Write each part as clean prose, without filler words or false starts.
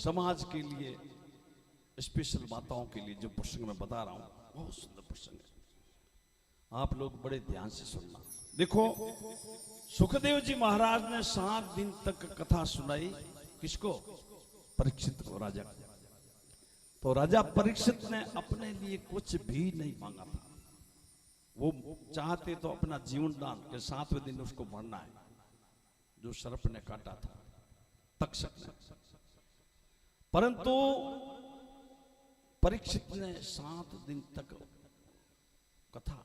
समाज के लिए स्पेशल बाताओं के लिए जो प्रसंग मैं बता रहा हूं बहुत सुंदर प्रसंग है, आप लोग बड़े ध्यान से सुनना। देखो, सुखदेव जी महाराज ने 7 दिन तक कथा सुनाई। किसको? परीक्षित को, राजा को। तो राजा परीक्षित ने अपने लिए कुछ भी नहीं मांगा था। वो चाहते तो अपना जीवन दान के 7वें दिन उसको मरना है, जो सर्प ने काटा था, तक्षक ने। परंतु परीक्षित ने 7 दिन तक कथा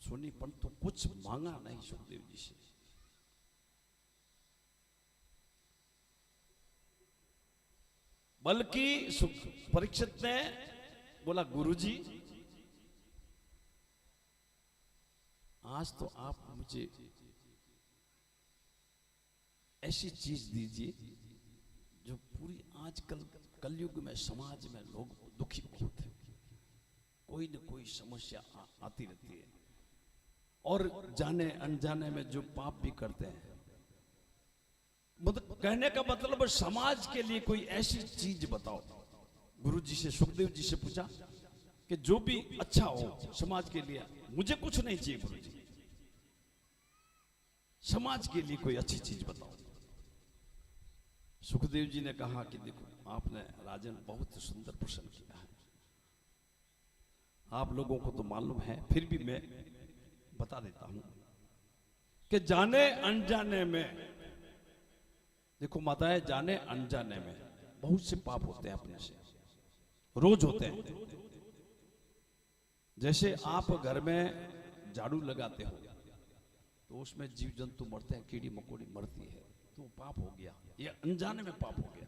सुनी, परंतु कुछ मांगा नहीं सुखदेव जी से। बल्कि परीक्षित ने बोला, गुरुजी आज तो आप मुझे ऐसी चीज दीजिए जो पूरी आजकल कलयुग में समाज में लोग दुखी बहुत हैं, कोई न कोई समस्या आती रहती है, और जाने अनजाने में जो पाप भी करते हैं। मतलब कहने का मतलब समाज के लिए कोई ऐसी चीज बताओ। गुरु जी से, सुखदेव जी से पूछा कि जो भी अच्छा हो समाज के लिए। मुझे कुछ नहीं चाहिए गुरु जी, समाज के लिए कोई अच्छी चीज बताओ। सुखदेव जी ने कहा कि देखो, आपने राजन बहुत सुंदर प्रश्न किया है, आप लोगों को तो मालूम है, फिर भी मैं बता देता हूं कि जाने अनजाने में, देखो माताएं, जाने अनजाने में बहुत से पाप होते हैं, अपने से रोज होते हैं। जैसे आप घर में झाड़ू लगाते हो तो उसमें जीव जंतु मरते हैं, कीड़ी मकोड़ी मरती है, तो पाप हो गया, ये अनजाने में पाप हो गया।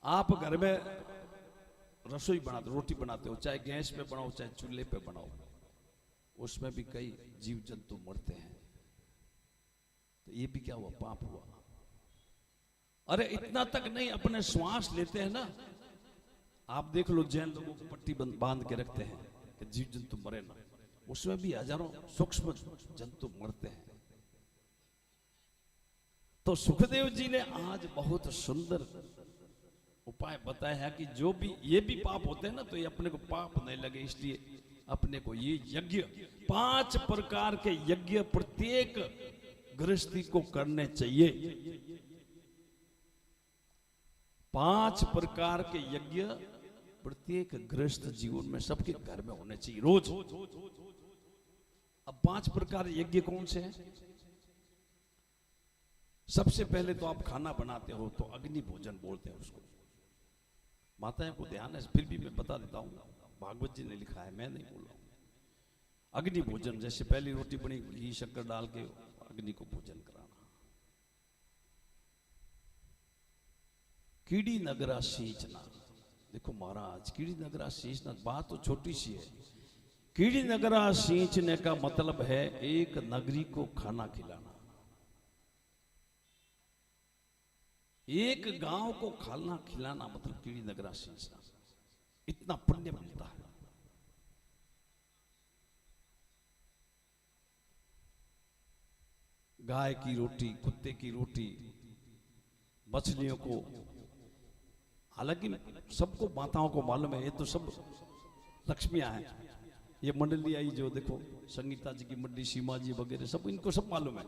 आप घर में रसोई बनाते, रोटी बनाते हो, चाहे गैस पे बनाओ चाहे चूल्हे पे बनाओ, उसमें भी कई जीव जंतु मरते हैं, तो ये भी क्या हुआ? पाप हुआ। अरे इतना तक नहीं, अपने श्वास लेते हैं ना, आप देख लो जैन लोगों को पट्टी बांध के रखते हैं कि जीव जंतु मरे ना, उसमें भी हजारों सूक्ष्म जंतु मरते हैं। तो सुखदेव जी ने आज बहुत सुंदर उपाय बताया है कि जो भी ये भी पाप होते हैं ना, तो ये अपने को पाप नहीं लगे, इसलिए अपने को ये यज्ञ, 5 प्रकार के यज्ञ प्रत्येक गृहस्थी को करने चाहिए। 5 प्रकार के यज्ञ प्रत्येक गृहस्थ जीवन में सबके घर में होने चाहिए रोज। अब 5 प्रकार यज्ञ कौन से हैं? सबसे पहले तो आप खाना बनाते हो तो अग्नि भोजन बोलते हैं उसको। माताएं को ध्यान है, फिर भी मैं बता देता हूं, भागवत जी ने लिखा है, मैं नहीं बोल रहा हूं। अग्नि भोजन, जैसे पहली रोटी बनी, घी शक्कर डाल के अग्नि को भोजन कराना। कीड़ी नगरा सींचना, देखो महाराज, कीड़ी नगरा सींचना, बात तो छोटी सी है। कीड़ी नगरा सींचने का मतलब है एक नगरी को खाना खिलाना, एक गांव को खाना खिलाना, मतलब कीड़ी नगरा सींचना। इतना पुण्य मिलता है। गाय की रोटी, कुत्ते की रोटी, मछलियों को, हालांकि सबको माताओं को मालूम है, ये तो सब लक्ष्मियां हैं। ये मंडली आई जो देखो, संगीता जी की मंडली, सीमा जी वगैरह, सब इनको सब मालूम है,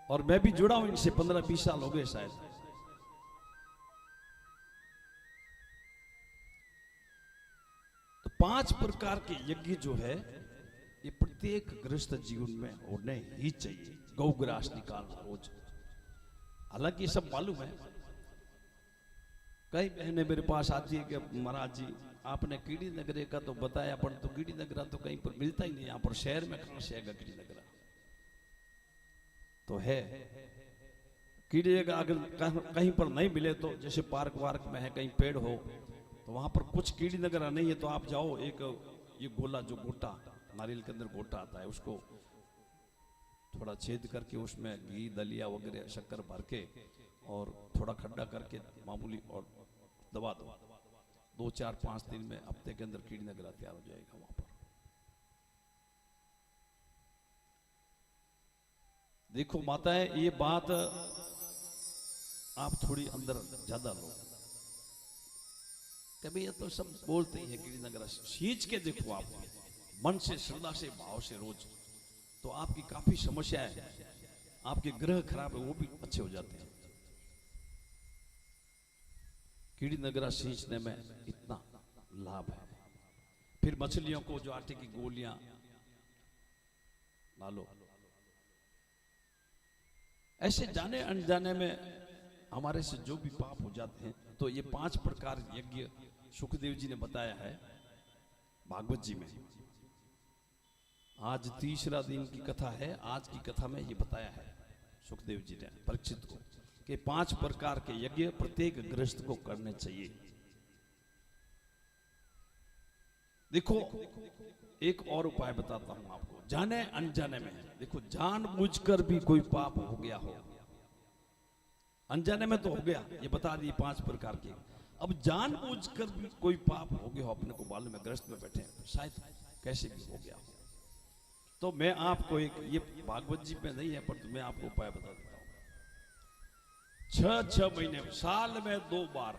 और मैं भी जुड़ा हूं इनसे, 15-20 साल हो गए शायद। तो 5 प्रकार के यज्ञ जो है ये प्रत्येक गृहस्थ जीवन में होने ही चाहिए। गौग्रास निकालना रोज, हालांकि ये सब मालूम है। कई बहनें मेरे पास आती है कि महाराज जी आपने कीड़ी नगरे का तो बताया, पर तो कीड़ी नगरा तो कहीं पर मिलता ही नहीं, यहाँ पर शहर में कहां से आएगा कीड़ी नगरा? तो है कीड़ी नगरा, अगर कहीं पर नहीं मिले तो जैसे पार्क वार्क में है, कहीं पेड़ हो तो वहां पर कुछ कीड़ी नगरा नहीं है, तो आप जाओ, एक ये गोला, जो गोटा नारियल के अंदर गोटा आता है, उसको थोड़ा छेद करके उसमें घी, दलिया वगैरह, शक्कर भर के और थोड़ा खड्डा करके मामूली, और दबा दो। 2, 4, 5 दिन में, हफ्ते के अंदर कीड़ी नगरा तैयार हो जाएगा वहां पर। देखो माताएं, ये बात आप थोड़ी अंदर ज्यादा लो। कभी ये तो सब बोलते ही है कीड़ी नगरा, खींच के देखो आप मन से, श्रद्धा से, भाव से रोज, तो आपकी काफी समस्याएं, आपके ग्रह खराब है वो भी अच्छे हो जाते हैं। कीड़ी नगरा सींचने में इतना लाभ है। फिर मछलियों को जो आटे की गोलियां डालो, ऐसे जाने अनजाने में हमारे से जो भी पाप हो जाते हैं, तो ये 5 प्रकार यज्ञ सुखदेव जी ने बताया है भागवत जी में। आज तीसरा दिन की कथा है। आज की कथा में ये बताया है सुखदेव जी ने परीक्षित को कि 5 प्रकार के यज्ञ प्रत्येक गृहस्थ को करने चाहिए। देखो एक और उपाय बताता हूं आपको, जाने अनजाने में। देखो जानबूझकर भी कोई पाप हो गया हो, अनजाने में तो हो गया, ये बता दिए 5 प्रकार के। अब जानबूझकर भी कोई पाप हो गया हो, अपने को मालूम में ग्रस्त में बैठे हैं, शायद कैसे भी हो गया हो, तो मैं आपको एक, ये भागवत जी में नहीं है पर मैं आपको उपाय बता देता हूं। 6 महीने, साल में 2 बार,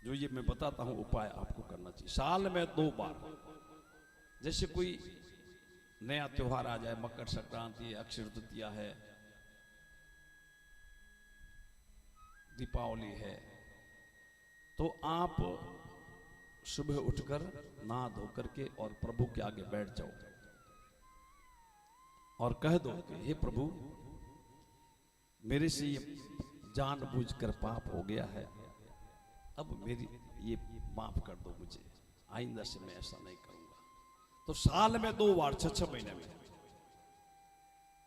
जो ये मैं बताता हूं उपाय आपको करना चाहिए। साल में 2 बार, जैसे कोई नया त्योहार आ जाए, मकर संक्रांति, अक्षय तृतीया है, दीपावली है, तो आप सुबह उठकर नहा धो करके और प्रभु के आगे बैठ जाओ और कह दो कि हे प्रभु, मेरे से ये जानबूझकर पाप हो गया है, अब मेरी ये माफ कर दो मुझे, आइंदा से मैं ऐसा नहीं करूंगा। तो साल में 2 बार, 6 महीने में,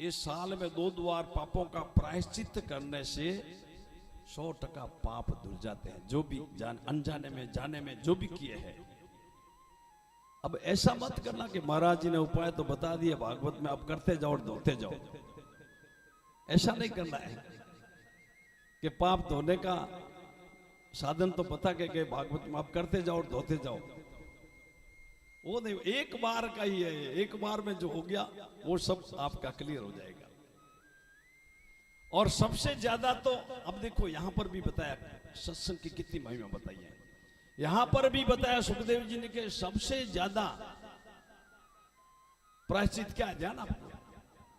इस साल में 2 बार पापों का प्रायश्चित करने से 100% पाप धुल जाते हैं, जो भी अनजाने में, जाने में जो भी किए हैं। अब ऐसा मत करना कि महाराज जी ने उपाय तो बता दिए भागवत में, अब करते जाओ और धोते जाओ। ऐसा नहीं करना है कि पाप धोने का साधन तो पता के भागवत में, आप करते जाओ और धोते जाओ, वो नहीं। एक बार का ही है, एक बार में जो हो गया वो सब आपका क्लियर हो जाएगा। और सबसे ज्यादा तो अब देखो यहां पर भी बताया सत्संग की कितनी महिमा बताई है, यहां पर भी बताया सुखदेव जी ने कि सबसे ज्यादा प्रायश्चित क्या है, ध्यान आपको,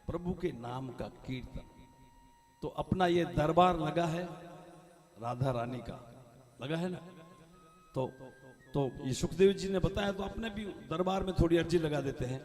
प्रभु के नाम का कीर्तन। तो अपना ये दरबार लगा है, राधा रानी का लगा है ना, तो ये सुखदेव जी ने बताया, तो अपने भी दरबार में थोड़ी अर्जी लगा देते हैं